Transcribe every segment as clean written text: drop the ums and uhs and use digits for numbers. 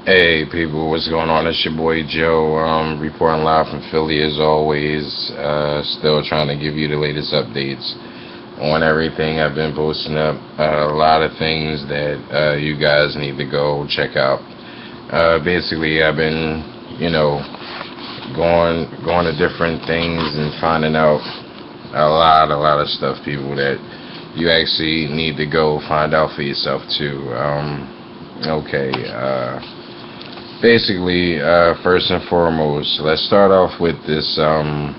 Hey people, what's going on? It's your boy Joe, reporting live from Philly as always. Still trying to give you the latest updates on everything. I've been posting up a lot of things that you guys need to go check out. Basically, I've been, going to different things and finding out a lot of stuff, people, that you actually need to go find out for yourself too. Okay. Basically, first and foremost, let's start off with this asteroid.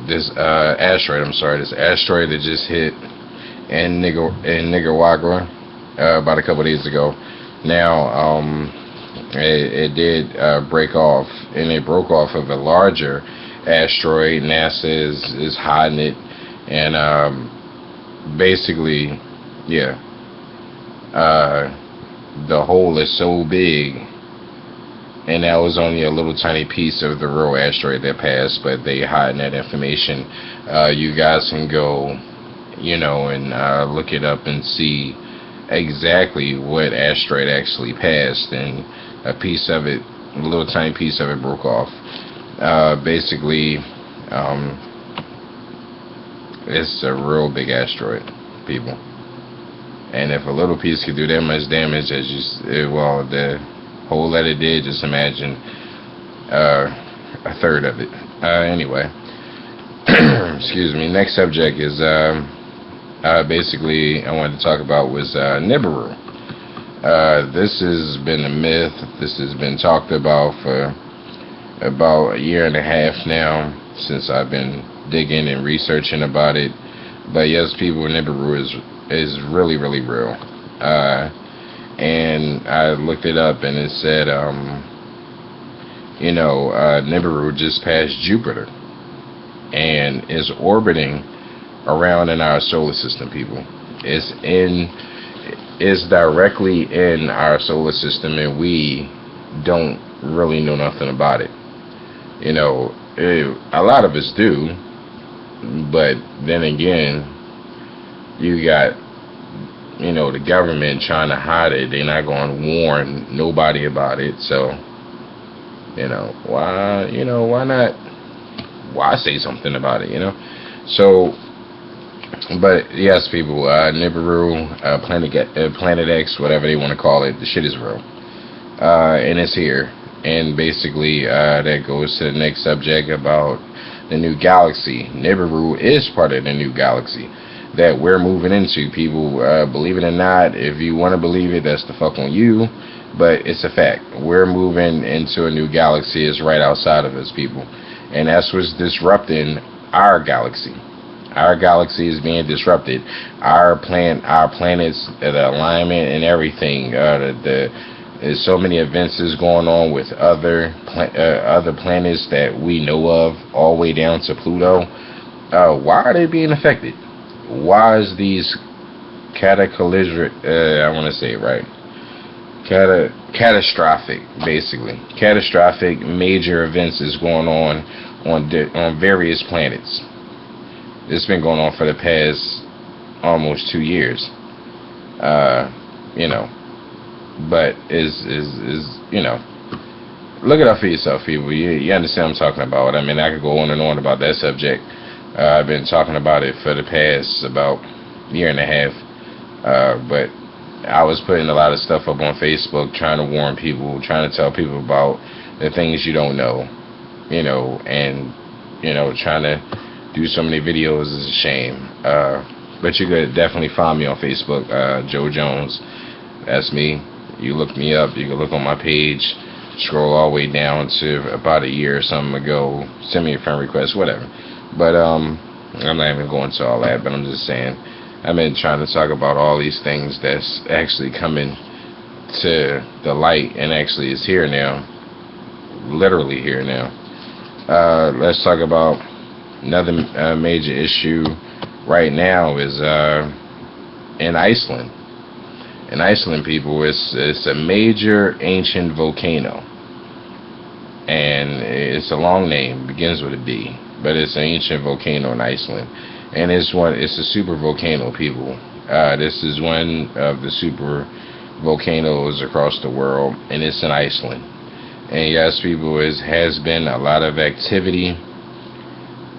This asteroid that just hit in Nicaragua about a couple days ago. Now, it did break off, and it broke off of a larger asteroid. NASA is hiding it, and basically, yeah. The hole is so big, and that was only a little tiny piece of the real asteroid that passed, but they hiding that information. You guys can go, and look it up and see exactly what asteroid actually passed, and a piece of it, a little tiny piece of it, broke off. Basically, it's a real big asteroid, people. And if a little piece could do that much damage as the whole that it did, just imagine a third of it. Anyway, excuse me. Next subject is basically I wanted to talk about was Nibiru. This has been a myth. This has been talked about for about a year and a half now, since I've been digging and researching about it. But yes, people, Nibiru is really, really real. And I looked it up, and it said, Nibiru just passed Jupiter and is orbiting around in our solar system, people. It's directly in our solar system, and we don't really know nothing about it. A lot of us do, but then again, you got, the government trying to hide it. They're not going to warn nobody about it. So, why not? Why say something about it, So, but yes, people, Nibiru, Planet X, whatever they want to call it, the shit is real. And it's here. And basically, that goes to the next subject about the new galaxy. Nibiru is part of the new galaxy that we're moving into, people. Believe it or not, if you want to believe it, that's the fuck on you, but it's a fact. We're moving into a new galaxy. It's right outside of us, people, and that's what's disrupting our galaxy. Our galaxy is being disrupted. Our planets, the alignment and everything. There's so many events is going on with other planets that we know of, all the way down to Pluto. Why are they being affected? Why is these cataclysmic, I want to say it right, catastrophic, basically, catastrophic major events is going on various planets. It's been going on for the past almost 2 years. But look it up for yourself, people. You understand what I'm talking about. I mean, I could go on and on about that subject. I've been talking about it for the past about year and a half, but I was putting a lot of stuff up on Facebook, trying to warn people, trying to tell people about the things you don't know, and trying to do so many videos is a shame. But you could definitely find me on Facebook, Joe Jones. That's me. You look me up. You can look on my page. Scroll all the way down to about a year or something ago. Send me a friend request, whatever. But I'm not even going to all that, but I'm just saying, I've been trying to talk about all these things that's actually coming to the light, and actually is here now, literally here now. Let's talk about another major issue right now is in Iceland. In Iceland, people, it's a major ancient volcano, and it's a long name, begins with a B. But it's an ancient volcano in Iceland, and it's a super volcano, people. This is one of the super volcanoes across the world, and it's in Iceland. And yes, people, has been a lot of activity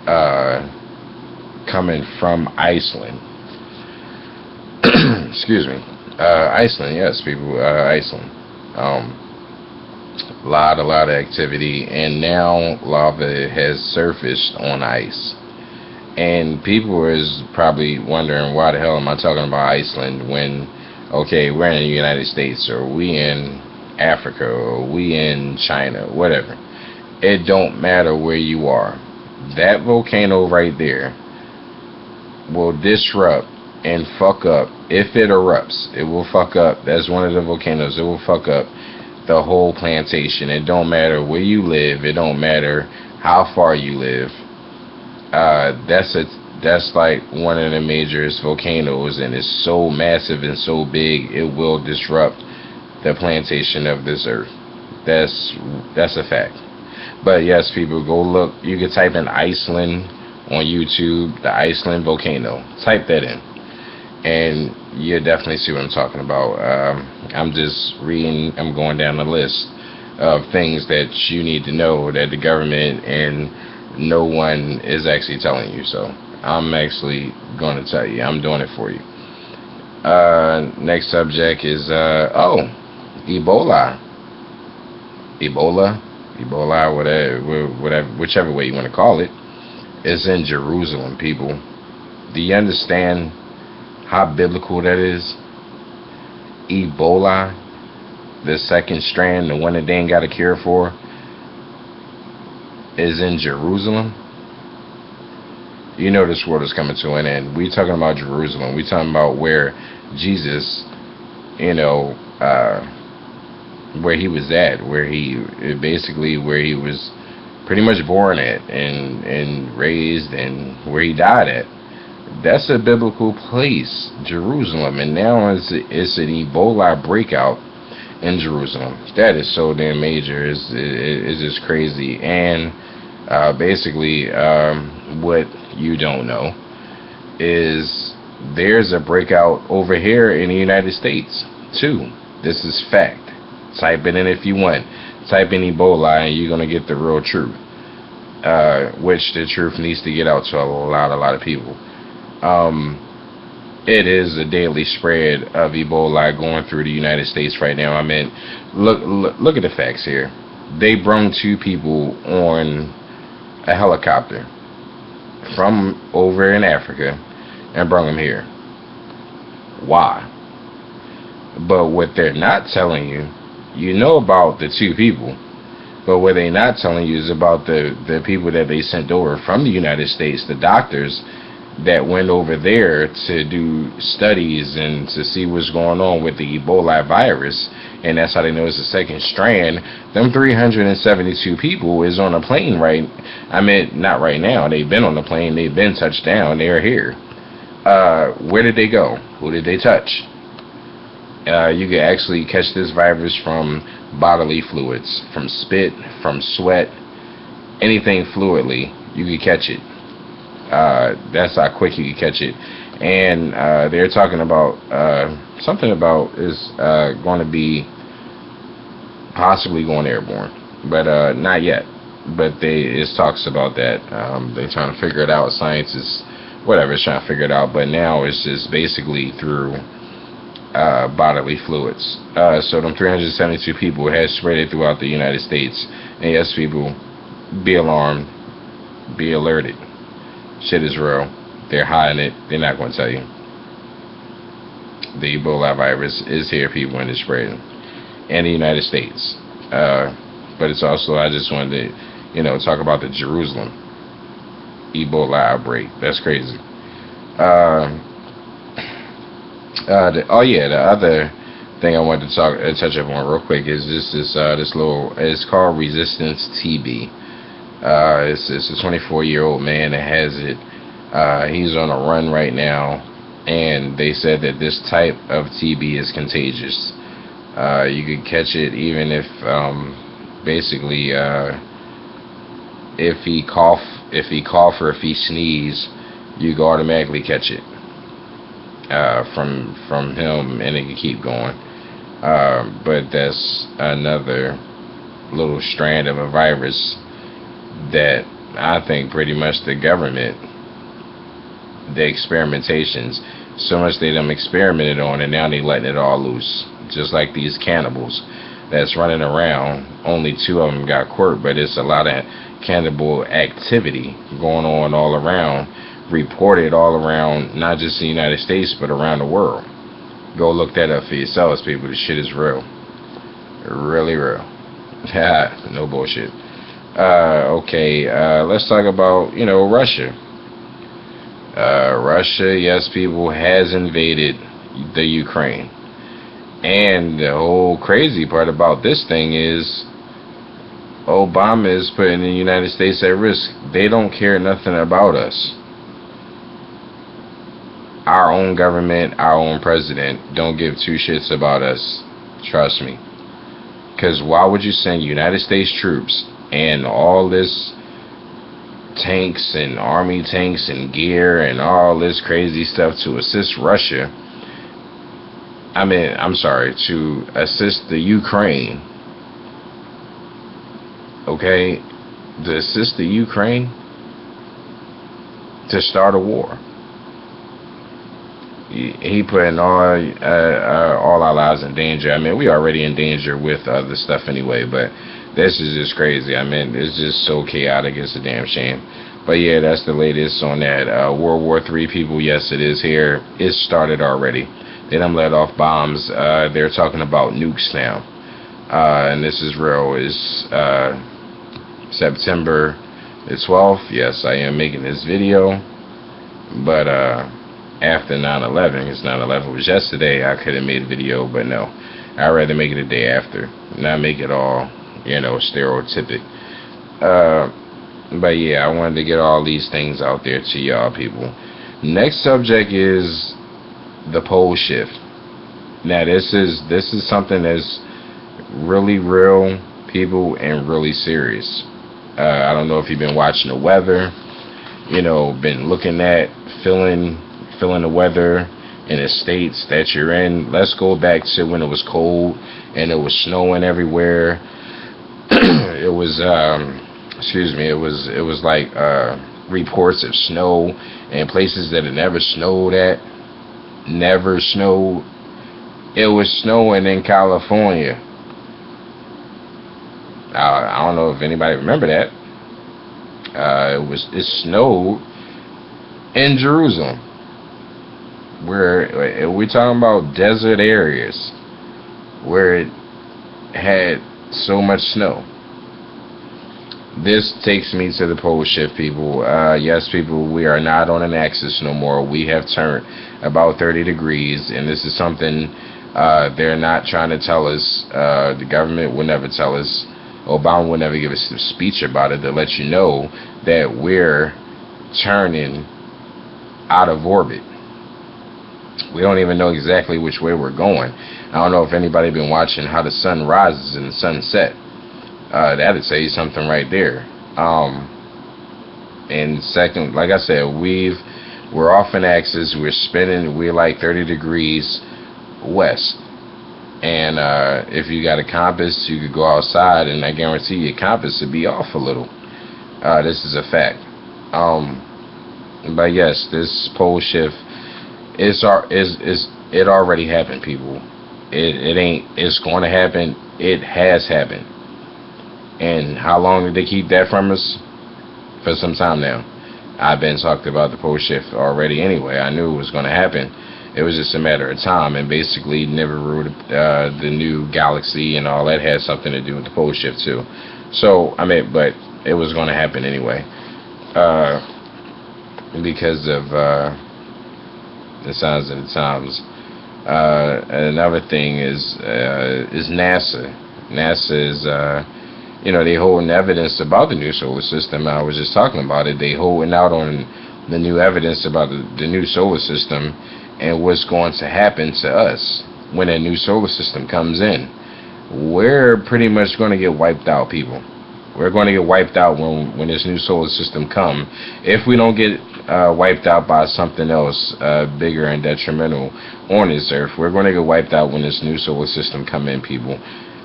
uh, coming from Iceland. Excuse me. Iceland, yes, people, Iceland. A lot of activity, and now lava has surfaced on ice. And people is probably wondering, why the hell am I talking about Iceland when, okay, we're in the United States, or we in Africa, or we in China, whatever. It don't matter where you are. That volcano right there will disrupt and fuck up. If it erupts, it will fuck up. That's one of the volcanoes. It will fuck up the whole plantation. It don't matter where you live. It don't matter how far you live. That's like one of the majorest volcanoes, and it's so massive and so big, it will disrupt the plantation of this earth. That's a fact. But yes, people, go look. You can type in Iceland on YouTube, the Iceland volcano. Type that in, and you'll definitely see what I'm talking about. I'm just reading. I'm going down the list of things that you need to know that the government and no one is actually telling you. So I'm actually going to tell you. I'm doing it for you. Next subject is Ebola. Ebola, whatever, whichever way you want to call it, is in Jerusalem, people. Do you understand how biblical that is? Ebola, the second strand, the one that they ain't got a cure for, is in Jerusalem. You know this world is coming to an end. We talking about Jerusalem. We talking about where Jesus, where he was at, where he was pretty much born at and raised, and where he died at. That's a biblical place, Jerusalem, and now it's an Ebola breakout in Jerusalem. That is so damn major. It's just crazy. And basically, what you don't know is there's a breakout over here in the United States too. This is fact. Type it in if you want. Type in Ebola and you're gonna get the real truth. Which the truth needs to get out to a lot of people. It is a daily spread of Ebola going through the United States right now. I mean, look at the facts here. They brung 2 people on a helicopter from over in Africa and brung them here. Why? But what they're not telling you, you know about the 2 people, but what they're not telling you is about the people that they sent over from the United States, the doctors that went over there to do studies and to see what's going on with the Ebola virus, and that's how they know it's the second strand. Them 372 people is on a plane not right now. They've been on the plane. They've been touched down. They're here. Where did they go? Who did they touch? You can actually catch this virus from bodily fluids, from spit, from sweat, anything fluidly, you can catch it. That's how quick you can catch it. And they're talking about something about is going to be possibly going airborne, but not yet. But it talks about that. They're trying to figure it out. Science is whatever, it's trying to figure it out. But now it's just basically through bodily fluids. So them 372 people had spread it throughout the United States. And yes, people, be alarmed, be alerted. Shit is real. They're hiding it. They're not going to tell you. The Ebola virus is here, people, and it's spreading in the United States. But it's also, I just wanted to, talk about the Jerusalem Ebola outbreak. That's crazy. The other thing I wanted to touch up on real quick is just this little. It's called Resistance TB. It's a 24-year-old man that has it. He's on a run right now, and they said that this type of TB is contagious. You could catch it even if, basically, if he cough or if he sneeze, you can automatically catch it from him, and it can keep going. But that's another little strand of a virus that I think pretty much the government, the experimentations, so much they done experimented on, and now they letting it all loose. Just like these cannibals that's running around. Only 2 of them got caught, but it's a lot of cannibal activity going on all around, reported all around, not just the United States, but around the world. Go look that up for yourselves, people. The shit is real. Really real. No bullshit. Okay, let's talk about, Russia. Russia, yes, people, has invaded the Ukraine. And the whole crazy part about this thing is Obama is putting the United States at risk. They don't care nothing about us. Our own government, our own president don't give 2 shits about us. Trust me. Because why would you send United States troops and all this tanks and army tanks and gear and all this crazy stuff to assist Russia? To assist the Ukraine. Okay? To assist the Ukraine to start a war. He putting all our lives in danger. We already in danger with other stuff anyway, but this is just crazy. It's just so chaotic. It's a damn shame. But yeah, that's the latest on that. World War III, people, yes, it is here. It started already. They done let off bombs. They're talking about nukes now. And this is real. It's September the 12th. Yes, I am making this video. But after 9/11, because 9/11 was yesterday, I could have made a video, but no. I'd rather make it a day after. Not make it all, stereotypic. But yeah, I wanted to get all these things out there to y'all people. Next subject is the pole shift. Now this is something that's really real, people, and really serious. I don't know if you've been watching the weather, been looking at, feeling the weather in the states that you're in. Let's go back to when it was cold and it was snowing everywhere. It was it was like reports of snow in places that it never snowed at. Never snowed. It was snowing in California. I don't know if anybody remember that. It snowed in Jerusalem, where we're talking about desert areas where it had so much snow. This takes me to the pole shift, people. Yes, people, we are not on an axis no more. We have turned about 30 degrees, and this is something they're not trying to tell us. The government will never tell us. Obama will never give us a speech about it to let you know that we're turning out of orbit. We don't even know exactly which way we're going. I don't know if anybody been watching how the sun rises and the sun sets. That'd tell you something right there. And second, like I said, we're off an axis. We're spinning. We're like 30 degrees west. And if you got a compass, you could go outside, and I guarantee your compass would be off a little. This is a fact. But yes, this pole shift it already happened, people. It's going to happen. It has happened. And how long did they keep that from us? For some time now. I've been talking about the pole shift already anyway. I knew it was going to happen. It was just a matter of time. And basically, Nibiru, the new galaxy and all that had something to do with the pole shift too. So, but it was going to happen anyway. Because of the signs of the times. Another thing is NASA. NASA is... they holding evidence about the new solar system. I was just talking about it. They holding out on the new evidence about the new solar system and what's going to happen to us when a new solar system comes in. We're pretty much going to get wiped out, people. We're going to get wiped out when this new solar system come. If we don't get wiped out by something else bigger and detrimental on this earth, we're going to get wiped out when this new solar system come in, people.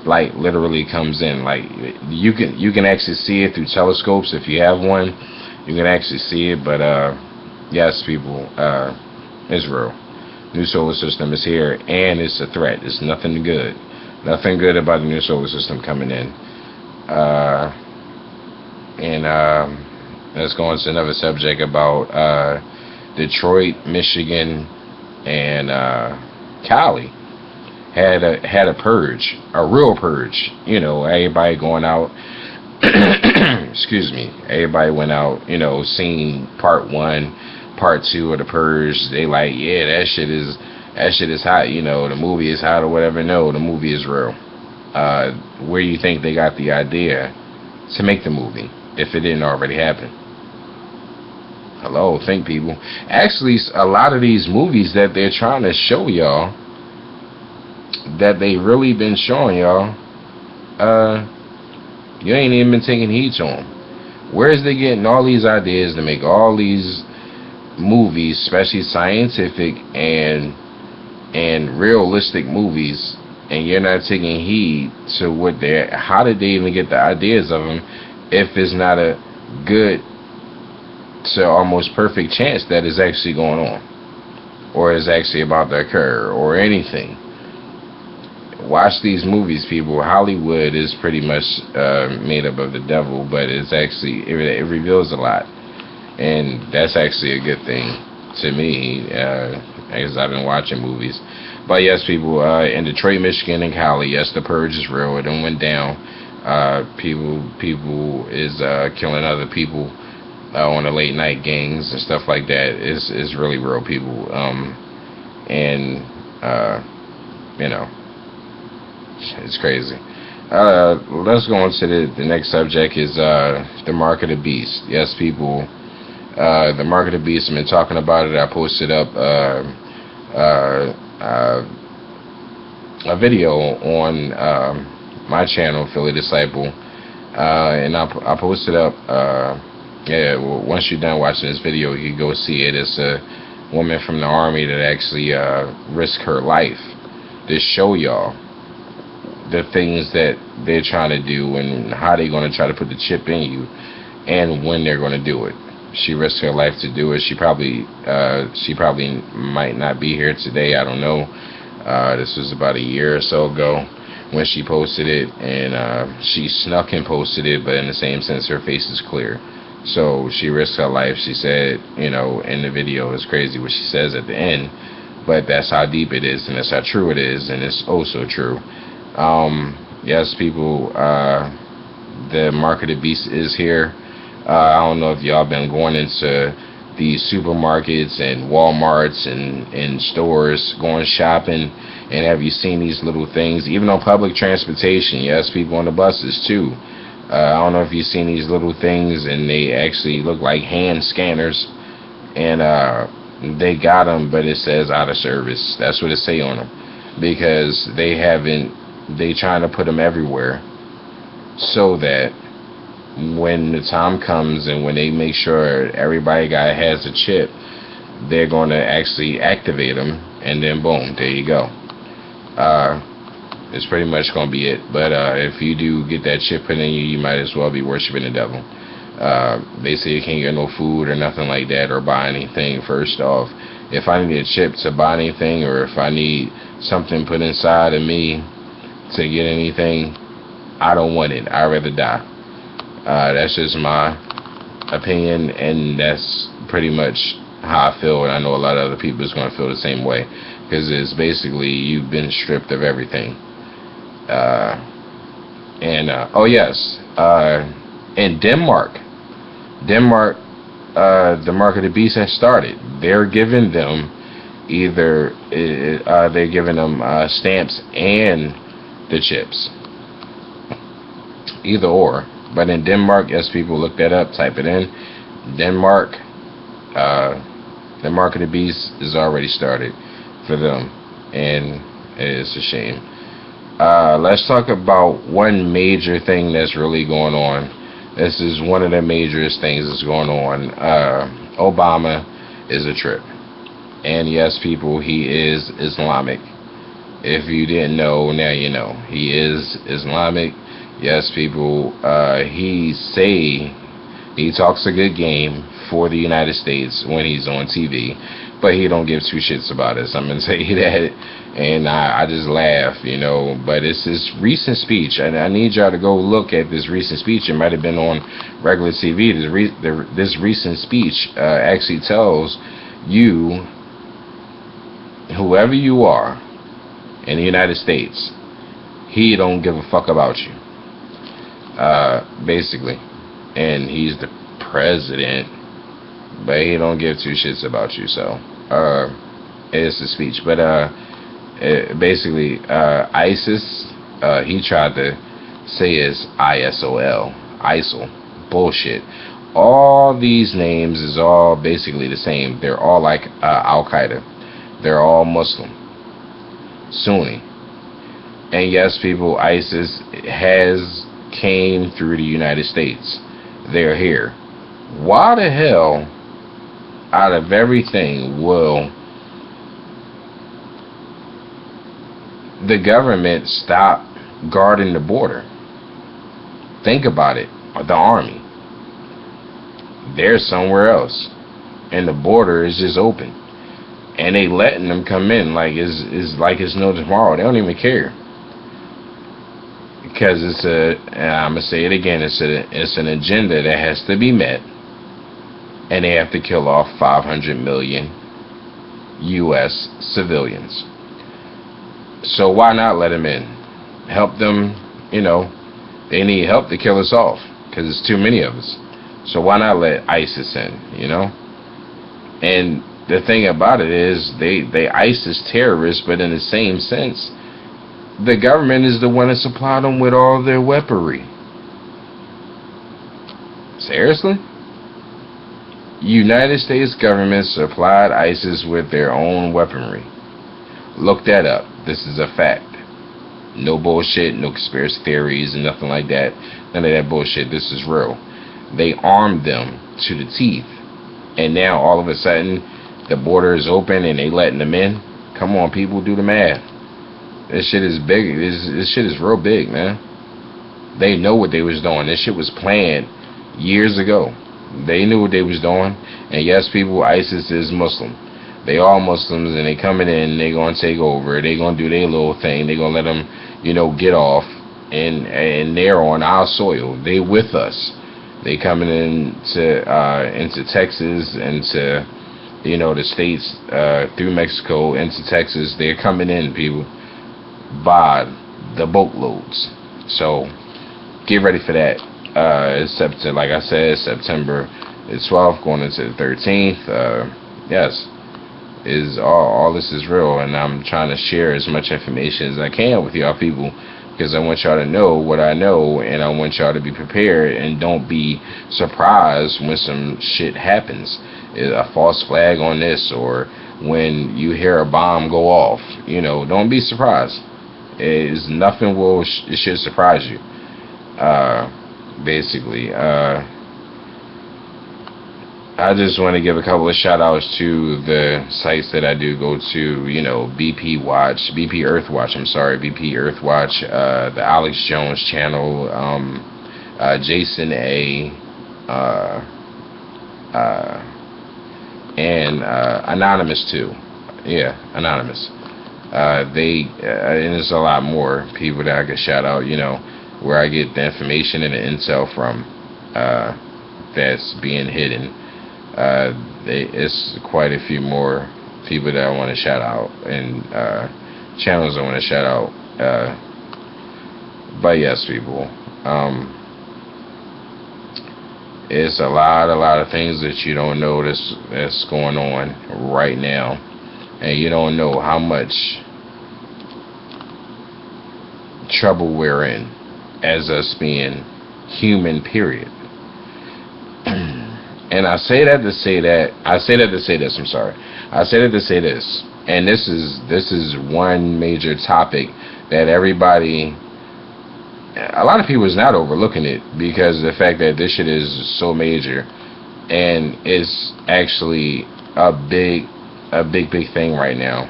Like literally comes in. Like you can actually see it through telescopes if you have one. You can actually see it, but yes, people, it's real. New solar system is here, and it's a threat. It's nothing good. Nothing good about the new solar system coming in. Let's go on to another subject about Detroit, Michigan, and Cali had a purge, a real purge. You know, everybody going out. Excuse me. Everybody went out. You know, seen part 1, part 2 of the purge. They like, yeah, that shit is hot. You know, the movie is hot or whatever. No, the movie is real. Where do you think they got the idea to make the movie if it didn't already happen? Hello, think, people. Actually, a lot of these movies that they're trying to show y'all, that they really been showing y'all, you ain't even been taking heed to them. Where is they getting all these ideas to make all these movies, especially scientific and realistic movies, and you're not taking heed to what they're, how did they even get the ideas of them if it's not a good to almost perfect chance that is actually going on or is actually about to occur or anything? Watch these movies, people. Hollywood is pretty much made up of the devil, but it's actually, it reveals a lot, and that's actually a good thing to me, because I've been watching movies. But yes, people, in Detroit, Michigan, and Cali, yes, the purge is real. It done went down. People is killing other people on the late night gangs and stuff like that. It's really real, people. You know, it's crazy. Let's go on to the next subject is the mark of the beast. Yes, people, the mark of the beast. I've been talking about it. I posted up a video on my channel, Philly Disciple, and I posted up. Yeah, well, once you're done watching this video, you can go see it. It's a woman from the army that actually risked her life to show y'all the things that they're trying to do and how they're going to try to put the chip in you and when they're going to do it. She risked her life to do it. She probably might not be here today. I don't know. This was about a year or so ago when she posted it, and she snuck and posted it, but in the same sense, her face is clear. So she risked her life. She said, you know, in the video, it's crazy what she says at the end, but that's how deep it is, and that's how true it is, and it's also true. Yes, people, the mark of the beast is here. I don't know if y'all been going into these supermarkets and Walmarts and stores going shopping, and have you seen these little things, even on public transportation? Yes, people on the buses too. I don't know if you've seen these little things, and they actually look like hand scanners, and they got them, but it says out of service. That's what it say on them, because they trying to put them everywhere so that when the time comes and when they make sure everybody has a chip, they're going to actually activate them, and then boom, there you go. It's pretty much going to be it. But if you do get that chip put in you, you might as well be worshiping the devil. They say you can't get no food or nothing like that or buy anything. First off, if I need a chip to buy anything, or if I need something put inside of me to get anything, I don't want it. I'd rather die. That's just my opinion, and that's pretty much how I feel, and I know a lot of other people is going to feel the same way, because it's basically you've been stripped of everything. Oh yes, in Denmark, the mark of the beast has started. They're giving them stamps and the chips, either or. But in Denmark, yes, people, look that up, type it in. Denmark, the mark of the beast is already started for them, and it's a shame. Let's talk about one major thing that's really going on. This is one of the majorest things that's going on. Obama is a trip. And yes, people, he is Islamic. If you didn't know, now you know. He is Islamic. Yes, people, he talks a good game for the United States when he's on TV, but he don't give two shits about us. I'm going to say that, and I just laugh, but it's this recent speech, and I need y'all to go look at this recent speech. It might have been on regular TV. This recent speech actually tells you, whoever you are in the United States, he don't give a fuck about you, basically. And he's the president, but he don't give two shits about you. So it's a speech. But basically, ISIS, he tried to say is ISIL, bullshit. All these names is all basically the same. They're all like Al Qaeda. They're all Muslim, Sunni. And yes, people, ISIS has came through the United States. They're here. Why the hell, out of everything, will the government stop guarding the border? Think about it. The army, they're somewhere else, and the border is just open, and they letting them come in like it's no tomorrow. They don't even care. Because I'm going to say it again, it's an agenda that has to be met, and they have to kill off 500 million U.S. civilians. So why not let them in? Help them, they need help to kill us off, because it's too many of us. So why not let ISIS in, And the thing about it is, they ISIS terrorists, but in the same sense, the government is the one that supplied them with all their weaponry. Seriously? United States government supplied ISIS with their own weaponry. Look that up. This is a fact. No bullshit, no conspiracy theories, and nothing like that. None of that bullshit. This is real. They armed them to the teeth. And now, all of a sudden, the border is open and they letting them in. Come on, people, do the math. This shit is big. This shit is real big, man. They know what they was doing. This shit was planned years ago. They knew what they was doing. And yes, people, ISIS is Muslim. They all Muslims, and they coming in. They gonna take over. They gonna do their little thing. They gonna let them, get off. And they're on our soil. They with us. They coming into Texas, into the states, through Mexico into Texas. They're coming in, people, by the boatloads. So get ready for that. It's September, like I said, September the 12th going into the 13th. Yes, is all this is real, and I'm trying to share as much information as I can with y'all people, because I want y'all to know what I know, and I want y'all to be prepared, and don't be surprised when some shit happens. A false flag on this, or when you hear a bomb go off, don't be surprised. Is nothing it should surprise you. Basically, I just want to give a couple of shout outs to the sites that I do go to, BP Earthwatch, the Alex Jones channel, Jason A, and Anonymous too. Yeah, Anonymous. And there's a lot more people that I could shout out, where I get the information and the intel from, that's being hidden. It's quite a few more people that I want to shout out, and channels I want to shout out. But yes, people, it's a lot of things that you don't know that's going on right now, and you don't know how much trouble we're in as us being human, period. And I say that to say this. I say that to say this, and this is one major topic that everybody, a lot of people is not overlooking it because of the fact that this shit is so major, and it's actually a big thing right now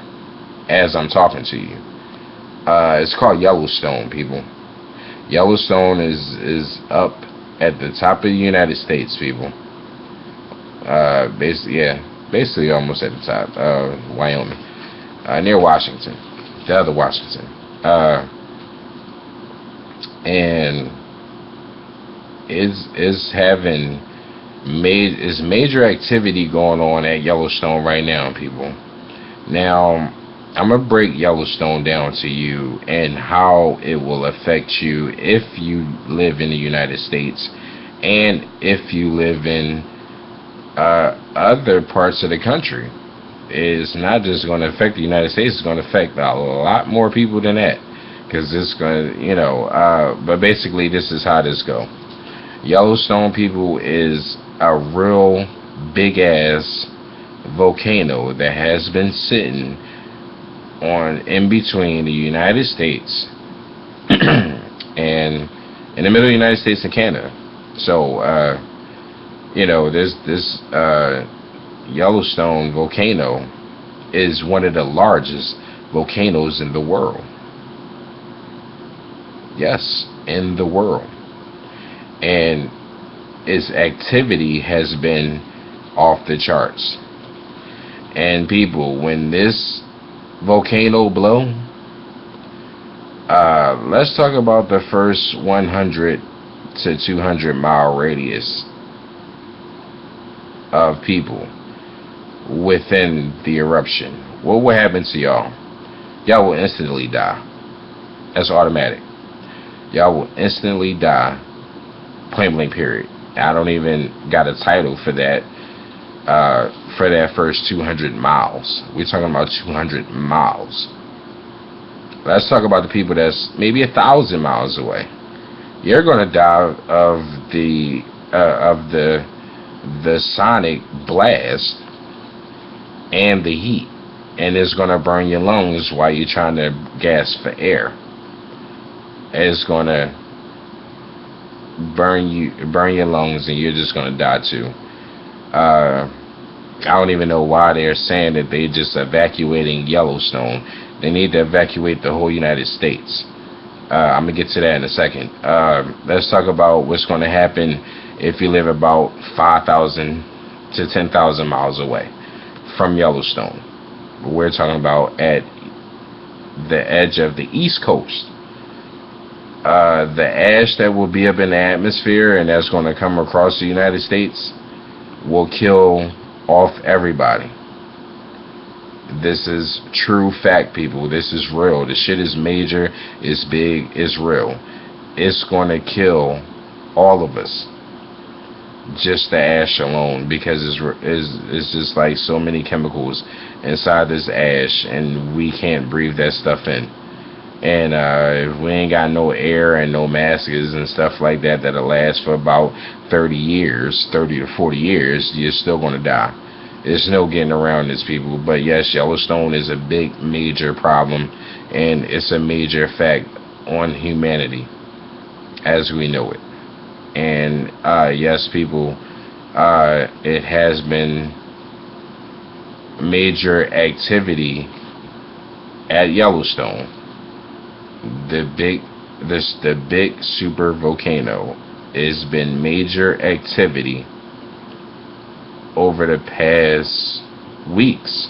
as I'm talking to you. It's called Yellowstone, people. Yellowstone is up at the top of the United States, people. Basically almost at the top. Wyoming, near Washington, the other Washington, and is having major activity going on at Yellowstone right now, people. Now, I'm gonna break Yellowstone down to you and how it will affect you if you live in the United States and if you live in other parts of the country. It's not just going to affect the United States, it's going to affect a lot more people than that, because it's going to, but basically this is how this go. Yellowstone, people, is a real big ass volcano that has been sitting on in between the United States and in the middle of the United States and Canada. So this Yellowstone volcano is one of the largest volcanoes in the world. Yes, in the world. And its activity has been off the charts. And people, when this volcano blow, let's talk about the first 100 to 200 mile radius of people within the eruption. What will happen to y'all? Y'all will instantly die. That's automatic. Y'all will instantly die. Point blank, period. I don't even got a title for that. For that first 200 miles. We're talking about 200 miles. Let's talk about the people that's maybe 1,000 miles away. You're gonna die of the sonic blast and the heat, and it's gonna burn your lungs while you're trying to gasp for air. It's gonna burn your lungs, and you're just gonna die too. I don't even know why they're saying that they just evacuating Yellowstone. They need to evacuate the whole United States. I'm gonna get to that in a second. Let's talk about what's going to happen if you live about 5,000 to 10,000 miles away from Yellowstone. We're talking about at the edge of the East Coast. The ash that will be up in the atmosphere and that's going to come across the United States will kill off everybody. This is true fact, people. This is real. This shit is major. It's big. It's real. It's going to kill all of us. Just the ash alone, because it's just like so many chemicals inside this ash, and we can't breathe that stuff in. And if we ain't got no air and no masks and stuff like that that'll last for about 30 to 40 years, you're still going to die. There's no getting around this, people. But yes, Yellowstone is a big, major problem, and it's a major effect on humanity as we know it. And yes, people, it has been major activity at Yellowstone. The big super volcano has been major activity over the past weeks,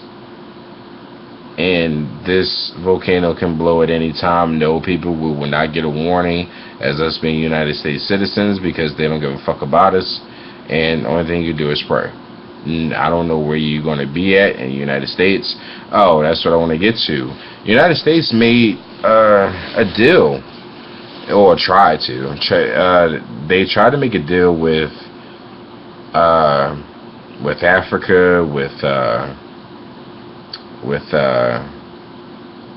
and this volcano can blow at any time. No, people, we will not get a warning as us being United States citizens, because they don't give a fuck about us, and the only thing you do is pray. I don't know where you're going to be at in the United States. Oh, that's what I want to get to. United States made a deal, or tried to. They tried to make a deal with Africa, with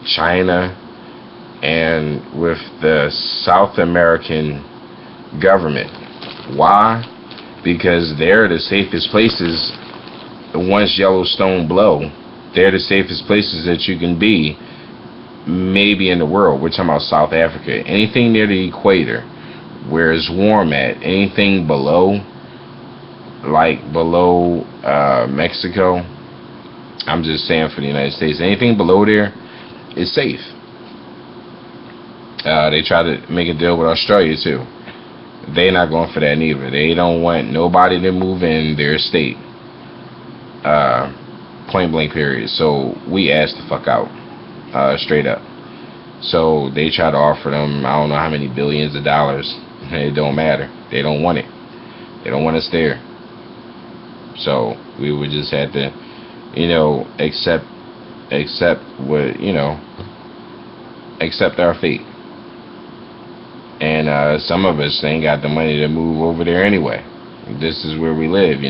China, and with the South American government. Why? Because they're the safest places. Once Yellowstone blow, they're the safest places that you can be maybe in the world. We're talking about South Africa. Anything near the equator, where it's warm at. Anything below, like below Mexico. I'm just saying for the United States. Anything below there is safe. They try to make a deal with Australia too. They're not going for that neither. They don't want nobody to move in their state. Point blank period. So we asked the fuck out. Straight up. So they try to offer them, I don't know how many billions of dollars. It don't matter. They don't want it. They don't want us there. So we would just have to, accept what, accept our fate. And some of us ain't got the money to move over there anyway. This is where we live,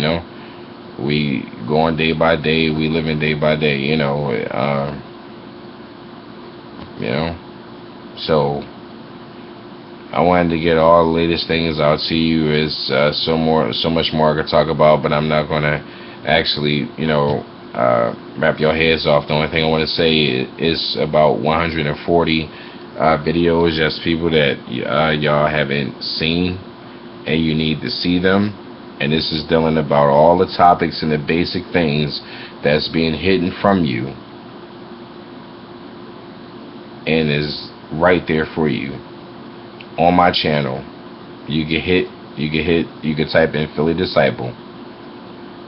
We going day by day. We living day by day, So I wanted to get all the latest things out to you. There's so much more I could talk about, but I'm not gonna actually, wrap your heads off. The only thing I want to say is about 140 videos, just people that y'all haven't seen, and you need to see them. And this is dealing about all the topics and the basic things that's being hidden from you, and is right there for you on my channel. You can type in Philly Disciple.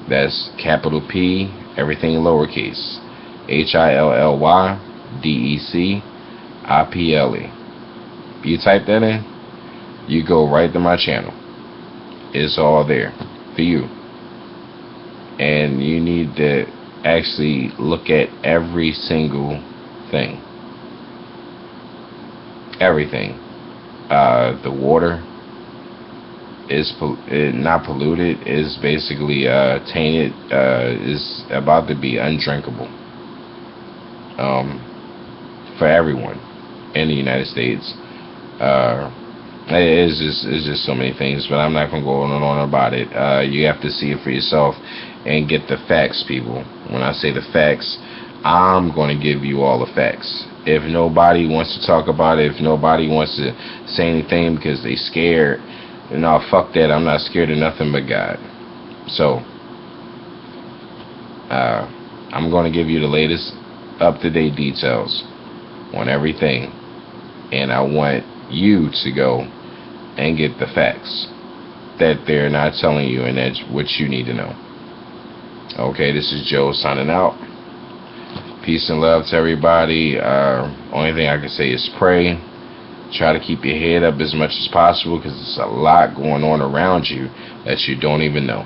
That's capital P, everything lowercase. HILLYDECIPLE. You type that in, you go right to my channel. It's all there for you. And you need to actually look at every single thing. Everything. The water is not polluted, is basically tainted, is about to be undrinkable for everyone in the United States. It's just so many things, but I'm not going to go on and on about it. You have to see it for yourself and get the facts, people. When I say the facts, I'm going to give you all the facts. If nobody wants to talk about it, if nobody wants to say anything because they scared, no, fuck that. I'm not scared of nothing but God. So, I'm going to give you the latest up-to-date details on everything. And I want you to go and get the facts that they're not telling you, and that's what you need to know. Okay, this is Joe signing out. Peace and love to everybody. Only thing I can say is pray. Try to keep your head up as much as possible, because there's a lot going on around you that you don't even know.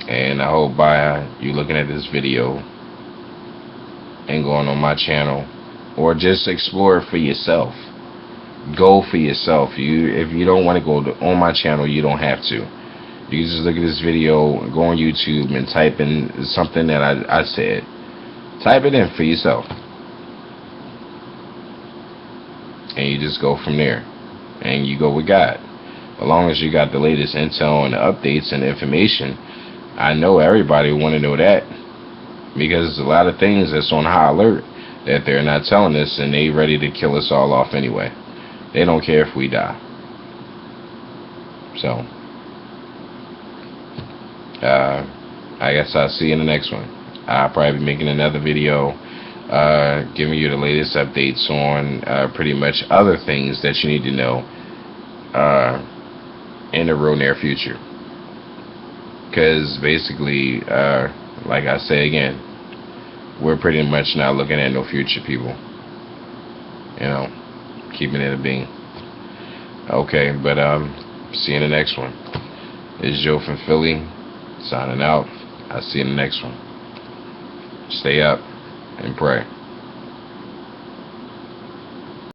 And I hope by you looking at this video and going on my channel, or just explore it for yourself. Go for yourself. If you don't want to go on my channel, you don't have to. You can just look at this video, go on YouTube, and type in something that I said. Type it in for yourself. And you just go from there. And you go with God. As long as you got the latest intel and the updates and the information, I know everybody want to know that. Because there's a lot of things that's on high alert that they're not telling us, and they ready to kill us all off anyway. They don't care if we die. So, I guess I'll see you in the next one. I'll probably be making another video giving you the latest updates on pretty much other things that you need to know in the real near future. Because basically, like I say again, we're pretty much not looking at no future, people. Keeping it a being. Okay, but see you in the next one. It's Joe from Philly, signing out. I'll see you in the next one. Stay up and pray.